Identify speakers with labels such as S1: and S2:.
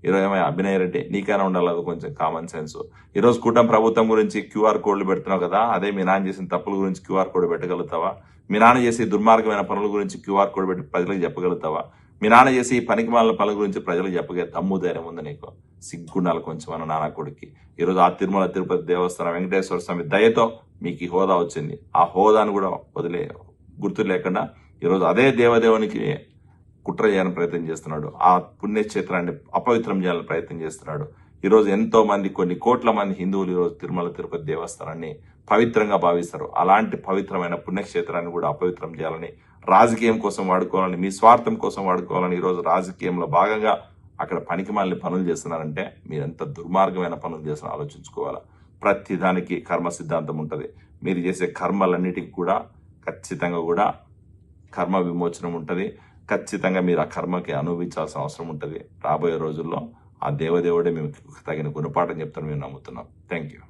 S1: ఈరోజు ఏమైనా అభినయ్ రెడ్డి నీకైనా ఉండాలి కొంచెం కామన్ సెన్స్. ఈరోజు కూటమి ప్రభుత్వం గురించి క్యూఆర్ కోడ్లు పెడుతున్నావు కదా, అదే మీ నాన్న చేసిన తప్పుల గురించి క్యూఆర్ కోడ్ పెట్టగలుగుతావా? మీ నాన్న చేసే దుర్మార్గమైన పనుల గురించి క్యూఆర్ కోడ్ పెట్టి ప్రజలకు చెప్పగలుగుతావా? మీ నాన్న చేసి పనికి మాలిన పనుల గురించి ప్రజలకు చెప్పగే దమ్ము ధైర్యం ఉంది నీకు? సిగ్గుండాలి కొంచెం మన నాన్న కొడుక్కి. ఈరోజు ఆ తిరుమల తిరుపతి దేవస్థానం వెంకటేశ్వర స్వామి దయతో మీకు ఈ హోదా వచ్చింది. ఆ హోదాను కూడా గుర్తు లేకుండా ఈరోజు అదే దేవదేవునికి కుట్ర చేయాలని ప్రయత్నం చేస్తున్నాడు. ఆ పుణ్యక్షేత్రాన్ని అపవిత్రం చేయాలని ప్రయత్నం చేస్తున్నాడు. ఈరోజు ఎంతో మంది, కొన్ని కోట్ల మంది హిందువులు ఈరోజు తిరుమల తిరుపతి దేవస్థానాన్ని పవిత్రంగా భావిస్తారు. అలాంటి పవిత్రమైన పుణ్యక్షేత్రాన్ని కూడా అపవిత్రం చేయాలని, రాజకీయం కోసం వాడుకోవాలని, మీ స్వార్థం కోసం వాడుకోవాలని ఈరోజు రాజకీయంలో భాగంగా అక్కడ పనికి మాలిన పనులు చేస్తున్నారంటే మీరెంత దుర్మార్గమైన పనులు చేస్తున్నా ఆలోచించుకోవాలా. ప్రతి దానికి కర్మ సిద్ధాంతం ఉంటుంది. మీరు చేసే కర్మలన్నిటికీ కూడా ఖచ్చితంగా కూడా కర్మ విమోచనం ఉంటుంది. ఖచ్చితంగా మీరు ఆ కర్మకి అనుభవించాల్సిన అవసరం ఉంటుంది. రాబోయే రోజుల్లో ఆ దేవదేవుడే మేము తగిన గుణపాఠం చెప్తాను మేము నమ్ముతున్నాం. Thank you.